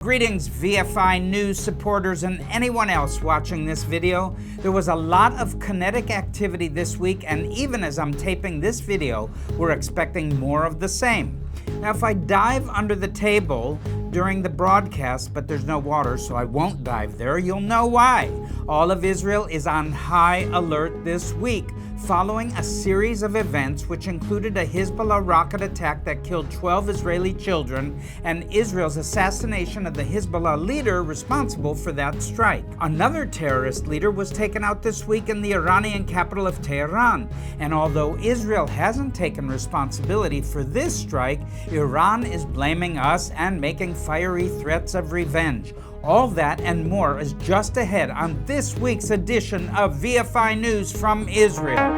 Greetings VFI news supporters and anyone else watching this video. There was a lot of kinetic activity this week, and even as I'm taping this video, we're expecting more of the same. Now if I dive under the table during the broadcast, but there's no water so I won't dive there, you'll know why. All of Israel is on high alert this week, following a series of events which included a Hezbollah rocket attack that killed 12 Israeli children and Israel's assassination of the Hezbollah leader responsible for that strike. Another terrorist leader was taken out this week in the Iranian capital of Tehran, and although Israel hasn't taken responsibility for this strike, Iran is blaming us and making fiery threats of revenge. All that and more is just ahead on this week's edition of VFI News from Israel.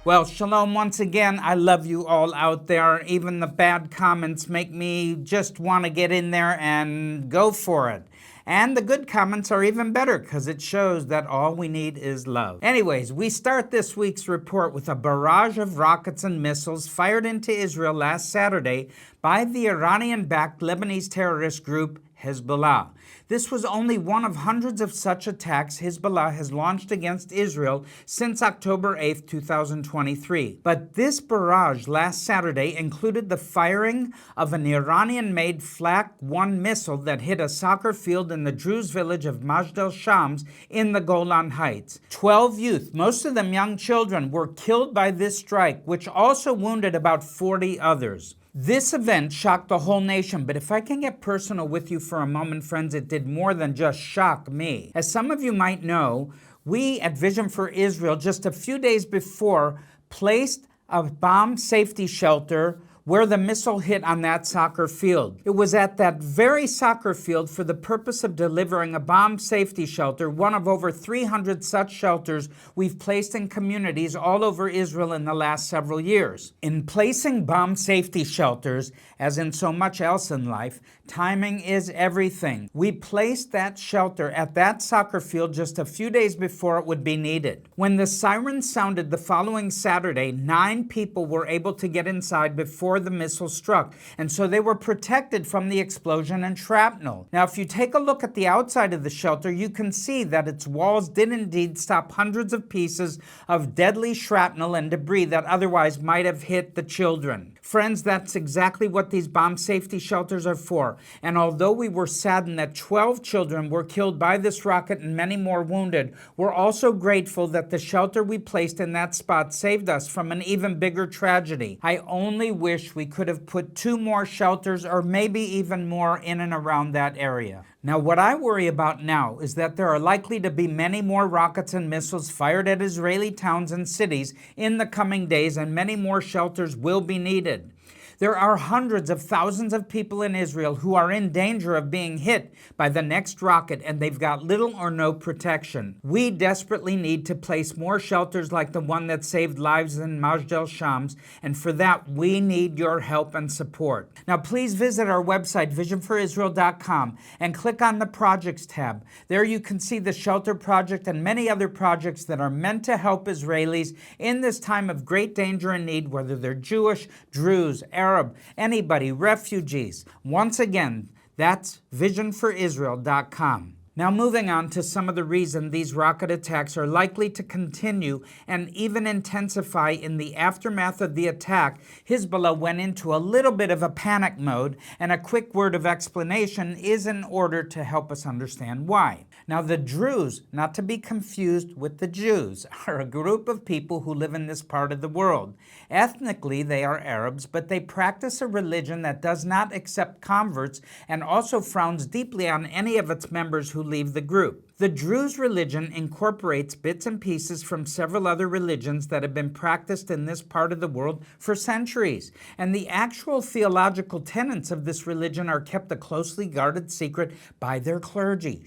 Well, shalom once again. I love you all out there. Even the bad comments make me just want to get in there and go for it. And the good comments are even better because it shows that all we need is love. Anyways, we start this week's report with a barrage of rockets and missiles fired into Israel last Saturday by the Iranian-backed Lebanese terrorist group Hezbollah. This was only one of hundreds of such attacks Hezbollah has launched against Israel since October 8, 2023. But this barrage last Saturday included the firing of an Iranian-made Flak 1 missile that hit a soccer field in the Druze village of Majdal Shams in the Golan Heights. 12 youth, most of them young children, were killed by this strike, which also wounded about 40 others. This event shocked the whole nation, but if I can get personal with you for a moment, friends, it did more than just shock me. As some of you might know, we at Vision for Israel just a few days before placed a bomb safety shelter where the missile hit on that soccer field. It was at that very soccer field for the purpose of delivering a bomb safety shelter, one of over 300 such shelters we've placed in communities all over Israel in the last several years. In placing bomb safety shelters, as in so much else in life, timing is everything. We placed that shelter at that soccer field just a few days before it would be needed. When the sirens sounded the following Saturday, 9 people were able to get inside before the missile struck, and so they were protected from the explosion and shrapnel. Now, if you take a look at the outside of the shelter, you can see that its walls did indeed stop hundreds of pieces of deadly shrapnel and debris that otherwise might have hit the children. Friends, that's exactly what these bomb safety shelters are for. And although we were saddened that 12 children were killed by this rocket and many more wounded, we're also grateful that the shelter we placed in that spot saved us from an even bigger tragedy. I only wish we could have put 2 more shelters or maybe even more in and around that area. Now, what I worry about now is that there are likely to be many more rockets and missiles fired at Israeli towns and cities in the coming days, and many more shelters will be needed. There are hundreds of thousands of people in Israel who are in danger of being hit by the next rocket, and they've got little or no protection. We desperately need to place more shelters like the one that saved lives in Majdal Shams, and for that we need your help and support. Now please visit our website visionforisrael.com and click on the Projects tab. There you can see the shelter project and many other projects that are meant to help Israelis in this time of great danger and need, whether they're Jewish, Druze, Arab, anybody, refugees. Once again, that's visionforisrael.com. Now moving on to some of the reason these rocket attacks are likely to continue and even intensify. In the aftermath of the attack, Hezbollah went into a little bit of a panic mode, and a quick word of explanation is in order to help us understand why. Now the Druze, not to be confused with the Jews, are a group of people who live in this part of the world. Ethnically, they are Arabs, but they practice a religion that does not accept converts and also frowns deeply on any of its members who leave the group. The Druze religion incorporates bits and pieces from several other religions that have been practiced in this part of the world for centuries, and the actual theological tenets of this religion are kept a closely guarded secret by their clergy.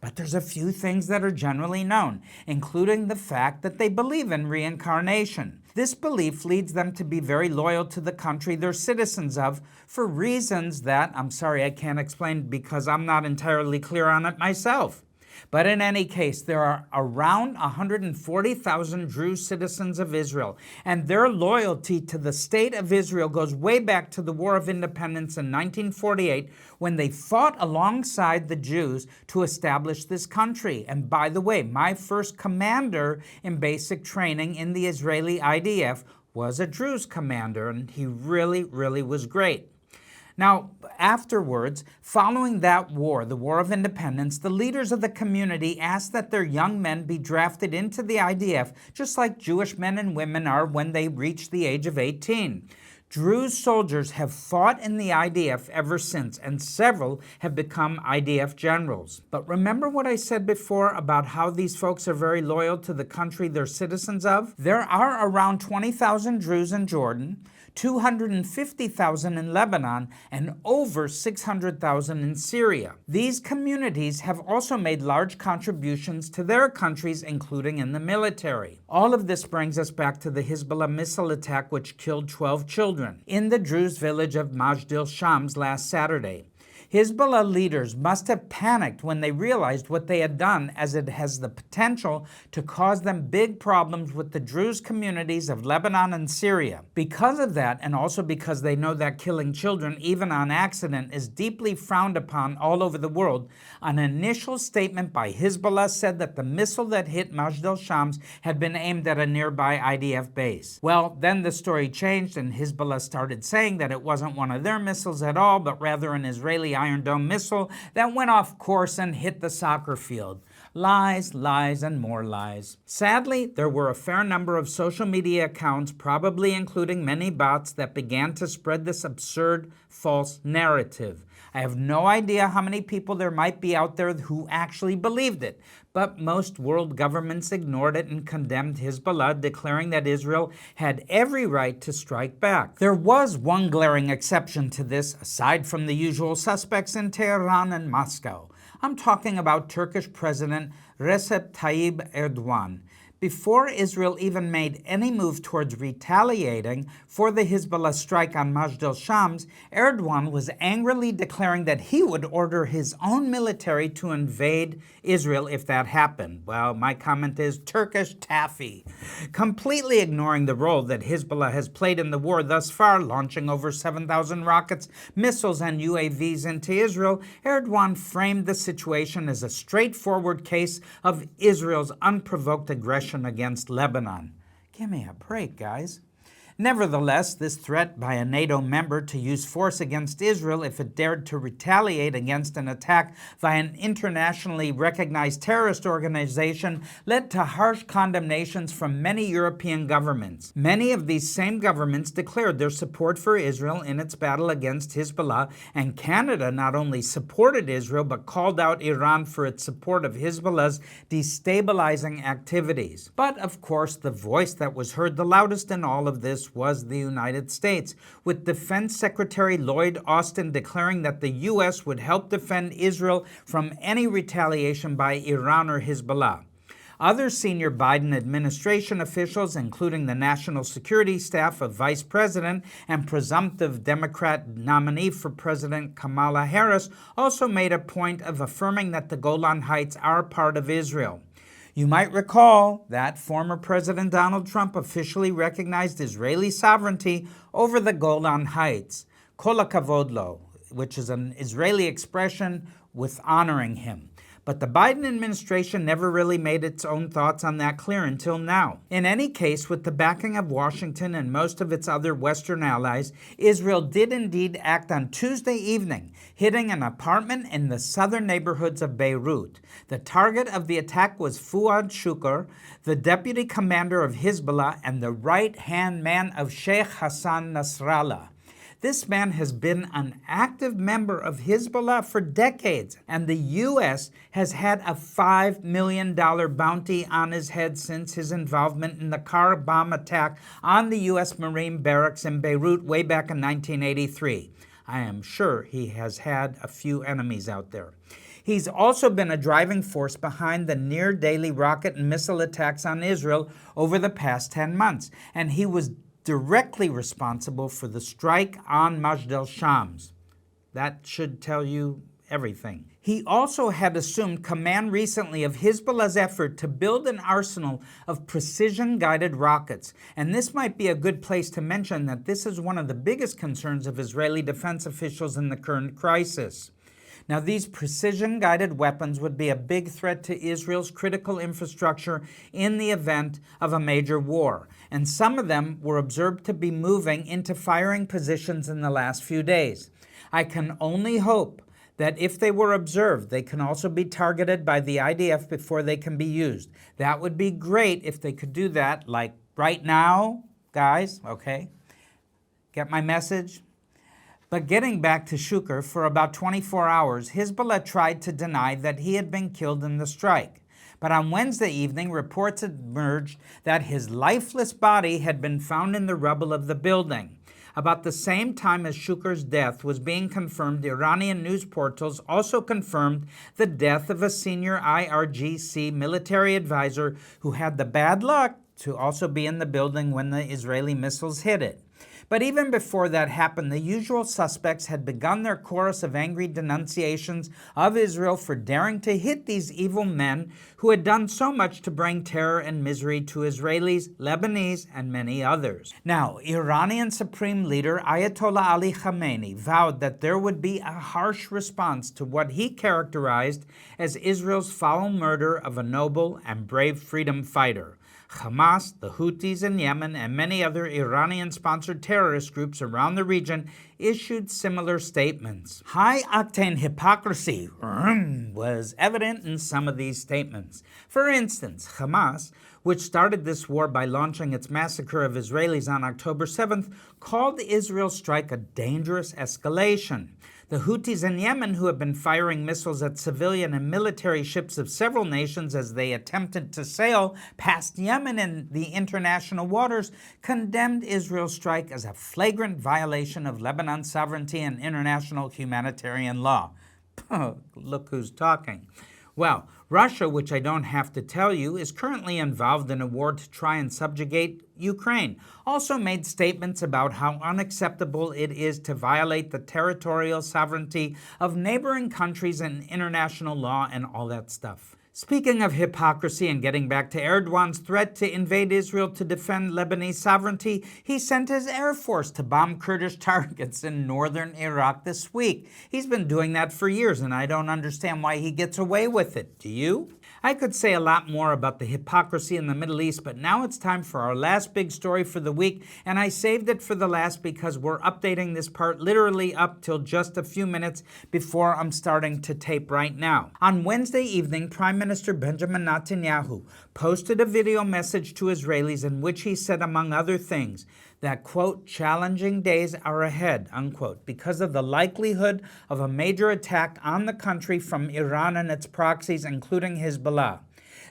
But there's a few things that are generally known, including the fact that they believe in reincarnation. This belief leads them to be very loyal to the country they're citizens of for reasons that, I'm sorry, I can't explain because I'm not entirely clear on it myself. But in any case, there are around 140,000 Druze citizens of Israel, and their loyalty to the state of Israel goes way back to the War of Independence in 1948, when they fought alongside the Jews to establish this country. And by the way, my first commander in basic training in the Israeli IDF was a Druze commander, and he really, really was great. Now, afterwards, following that war, the War of Independence, the leaders of the community asked that their young men be drafted into the IDF, just like Jewish men and women are when they reach the age of 18. Druze soldiers have fought in the IDF ever since, and several have become IDF generals. But remember what I said before about how these folks are very loyal to the country they're citizens of? There are around 20,000 Druze in Jordan, 250,000 in Lebanon, and over 600,000 in Syria. These communities have also made large contributions to their countries, including in the military. All of this brings us back to the Hezbollah missile attack, which killed 12 children in the Druze village of Majdal Shams last Saturday. Hezbollah leaders must have panicked when they realized what they had done, as it has the potential to cause them big problems with the Druze communities of Lebanon and Syria. Because of that, and also because they know that killing children, even on accident, is deeply frowned upon all over the world, an initial statement by Hezbollah said that the missile that hit Majdal Shams had been aimed at a nearby IDF base. Well, then the story changed, and Hezbollah started saying that it wasn't one of their missiles at all, but rather an Israeli Iron Dome missile that went off course and hit the soccer field. Lies, lies, and more lies. Sadly, there were a fair number of social media accounts, probably including many bots, that began to spread this absurd, false narrative. I have no idea how many people there might be out there who actually believed it, but most world governments ignored it and condemned Hezbollah, declaring that Israel had every right to strike back. There was one glaring exception to this, aside from the usual suspects in Tehran and Moscow. I'm talking about Turkish President Recep Tayyip Erdogan. Before Israel even made any move towards retaliating for the Hezbollah strike on Majdal Shams, Erdogan was angrily declaring that he would order his own military to invade Israel if that happened. Well, my comment is Turkish taffy. Completely ignoring the role that Hezbollah has played in the war thus far, launching over 7,000 rockets, missiles, and UAVs into Israel, Erdogan framed the situation as a straightforward case of Israel's unprovoked aggression against Lebanon. Give me a break, guys. Nevertheless, this threat by a NATO member to use force against Israel if it dared to retaliate against an attack by an internationally recognized terrorist organization led to harsh condemnations from many European governments. Many of these same governments declared their support for Israel in its battle against Hezbollah, and Canada not only supported Israel but called out Iran for its support of Hezbollah's destabilizing activities. But of course, the voice that was heard the loudest in all of this was the United States, with Defense Secretary Lloyd Austin declaring that the U.S. would help defend Israel from any retaliation by Iran or Hezbollah. Other senior Biden administration officials, including the National Security Staff of Vice President and presumptive Democrat nominee for President Kamala Harris, also made a point of affirming that the Golan Heights are part of Israel. You might recall that former President Donald Trump officially recognized Israeli sovereignty over the Golan Heights, Kol hakavod lo, which is an Israeli expression with honoring him. But the Biden administration never really made its own thoughts on that clear until now. In any case, with the backing of Washington and most of its other Western allies, Israel did indeed act on Tuesday evening, hitting an apartment in the southern neighborhoods of Beirut. The target of the attack was Fuad Shukr, the deputy commander of Hezbollah and the right-hand man of Sheikh Hassan Nasrallah. This man has been an active member of Hezbollah for decades, and the U.S. has had a $5 million bounty on his head since his involvement in the car bomb attack on the U.S. Marine barracks in Beirut way back in 1983. I am sure he has had a few enemies out there. He's also been a driving force behind the near-daily rocket and missile attacks on Israel over the past 10 months, and he was directly responsible for the strike on Majdal Shams. That should tell you everything. He also had assumed command recently of Hezbollah's effort to build an arsenal of precision-guided rockets, and this might be a good place to mention that this is one of the biggest concerns of Israeli defense officials in the current crisis. Now, these precision-guided weapons would be a big threat to Israel's critical infrastructure in the event of a major war, and some of them were observed to be moving into firing positions in the last few days. I can only hope that if they were observed, they can also be targeted by the IDF before they can be used. That would be great if they could do that, like right now, guys, okay? Get my message? But getting back to Shukr, for about 24 hours, Hezbollah tried to deny that he had been killed in the strike. But on Wednesday evening, reports emerged that his lifeless body had been found in the rubble of the building. About the same time as Shukr's death was being confirmed, Iranian news portals also confirmed the death of a senior IRGC military advisor who had the bad luck to also be in the building when the Israeli missiles hit it. But even before that happened, the usual suspects had begun their chorus of angry denunciations of Israel for daring to hit these evil men who had done so much to bring terror and misery to Israelis, Lebanese, and many others. Now, Iranian Supreme Leader Ayatollah Ali Khamenei vowed that there would be a harsh response to what he characterized as Israel's foul murder of a noble and brave freedom fighter. Hamas, the Houthis in Yemen, and many other Iranian-sponsored terrorist groups around the region issued similar statements. High-octane hypocrisy was evident in some of these statements. For instance, Hamas, which started this war by launching its massacre of Israelis on October 7th, called Israel's strike a dangerous escalation. The Houthis in Yemen, who have been firing missiles at civilian and military ships of several nations as they attempted to sail past Yemen in the international waters, condemned Israel's strike as a flagrant violation of Lebanon's sovereignty and international humanitarian law. Look who's talking. Well, Russia, which I don't have to tell you, is currently involved in a war to try and subjugate Ukraine, also made statements about how unacceptable it is to violate the territorial sovereignty of neighboring countries and international law and all that stuff. Speaking of hypocrisy and getting back to Erdogan's threat to invade Israel to defend Lebanese sovereignty, he sent his air force to bomb Kurdish targets in northern Iraq this week. He's been doing that for years, and I don't understand why he gets away with it. Do you? I could say a lot more about the hypocrisy in the Middle East, but now it's time for our last big story for the week, and I saved it for the last because we're updating this part literally up till just a few minutes before I'm starting to tape right now. On Wednesday evening, Prime Minister Benjamin Netanyahu posted a video message to Israelis in which he said, among other things, that, quote, challenging days are ahead, unquote, because of the likelihood of a major attack on the country from Iran and its proxies, including Hezbollah.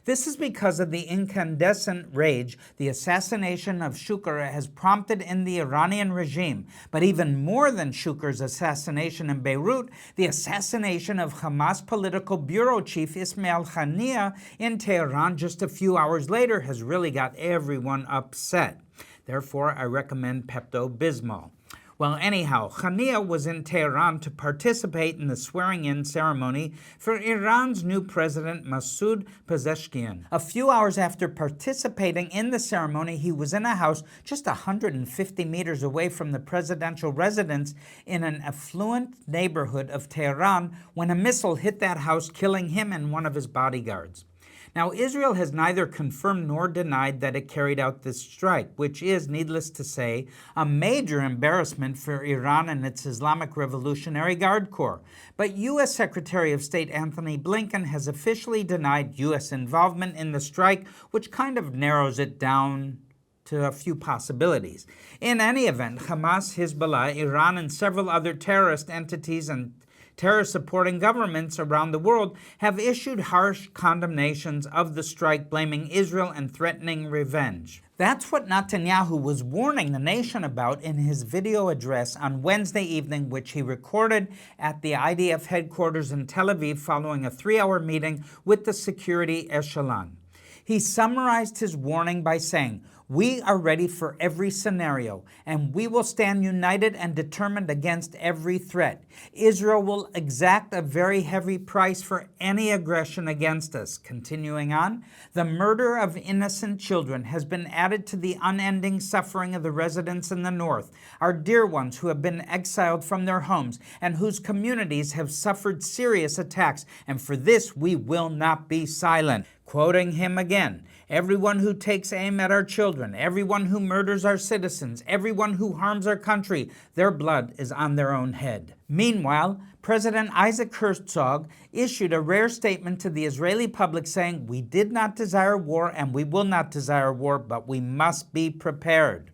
This is because of the incandescent rage the assassination of Shukr has prompted in the Iranian regime. But even more than Shukr's assassination in Beirut, the assassination of Hamas political bureau chief Ismail Haniyeh in Tehran just a few hours later has really got everyone upset. Therefore, I recommend Pepto-Bismol. Well, anyhow, Haniyeh was in Tehran to participate in the swearing-in ceremony for Iran's new president, Masoud Pezeshkian. A few hours after participating in the ceremony, he was in a house just 150 meters away from the presidential residence in an affluent neighborhood of Tehran when a missile hit that house, killing him and one of his bodyguards. Now, Israel has neither confirmed nor denied that it carried out this strike, which is, needless to say, a major embarrassment for Iran and its Islamic Revolutionary Guard Corps. But U.S. Secretary of State Anthony Blinken has officially denied U.S. involvement in the strike, which kind of narrows it down to a few possibilities. In any event, Hamas, Hezbollah, Iran, and several other terrorist entities and terror-supporting governments around the world have issued harsh condemnations of the strike, blaming Israel and threatening revenge. That's what Netanyahu was warning the nation about in his video address on Wednesday evening, which he recorded at the IDF headquarters in Tel Aviv following a 3-hour meeting with the security echelon. He summarized his warning by saying, We are ready for every scenario, and we will stand united and determined against every threat. Israel will exact a very heavy price for any aggression against us. Continuing on, the murder of innocent children has been added to the unending suffering of the residents in the north, our dear ones who have been exiled from their homes and whose communities have suffered serious attacks, and for this we will not be silent. Quoting him again, everyone who takes aim at our children, everyone who murders our citizens, everyone who harms our country, their blood is on their own head. Meanwhile, President Isaac Herzog issued a rare statement to the Israeli public saying, "We did not desire war and we will not desire war, but we must be prepared."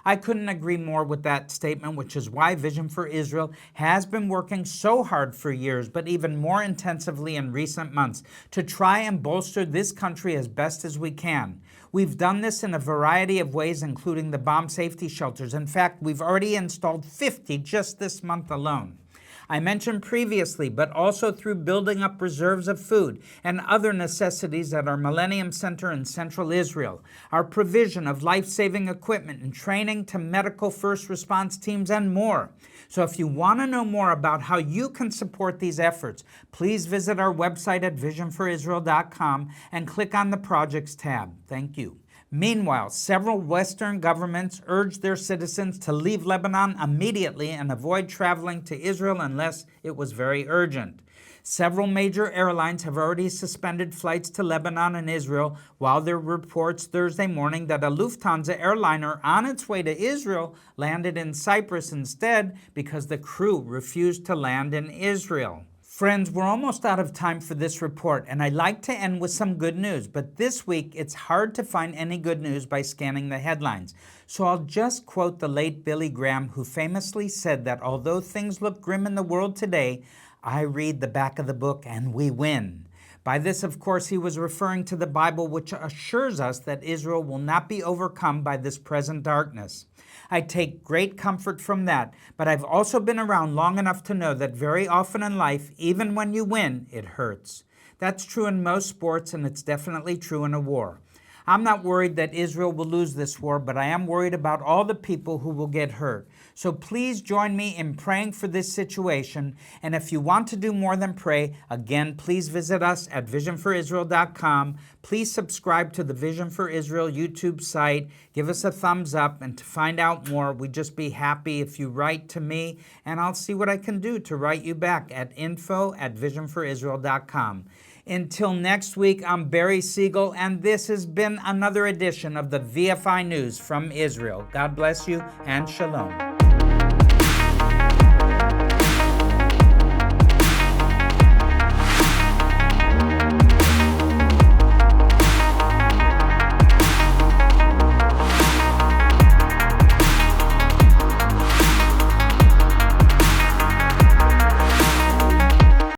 I couldn't agree more with that statement, which is why Vision for Israel has been working so hard for years, but even more intensively in recent months, to try and bolster this country as best as we can. We've done this in a variety of ways, including the bomb safety shelters. In fact, we've already installed 50 just this month alone. I mentioned previously, but also through building up reserves of food and other necessities at our Millennium Center in central Israel, our provision of life-saving equipment and training to medical first response teams and more. So if you want to know more about how you can support these efforts, please visit our website at visionforisrael.com and click on the Projects tab. Thank you. Meanwhile, several Western governments urged their citizens to leave Lebanon immediately and avoid traveling to Israel unless it was very urgent. Several major airlines have already suspended flights to Lebanon and Israel, while there were reports Thursday morning that a Lufthansa airliner on its way to Israel landed in Cyprus instead because the crew refused to land in Israel. Friends, we're almost out of time for this report, and I'd like to end with some good news, but this week it's hard to find any good news by scanning the headlines. So I'll just quote the late Billy Graham, who famously said that although things look grim in the world today, I read the back of the book and we win. By this, of course, he was referring to the Bible, which assures us that Israel will not be overcome by this present darkness. I take great comfort from that, but I've also been around long enough to know that very often in life, even when you win, it hurts. That's true in most sports, and it's definitely true in a war. I'm not worried that Israel will lose this war, but I am worried about all the people who will get hurt. So please join me in praying for this situation. And if you want to do more than pray, again, please visit us at visionforisrael.com. Please subscribe to the Vision for Israel YouTube site. Give us a thumbs up. And to find out more, we'd just be happy if you write to me, and I'll see what I can do to write you back at info@visionforisrael.com. Until next week, I'm Barry Segal, and this has been another edition of the VFI News from Israel. God bless you, and shalom.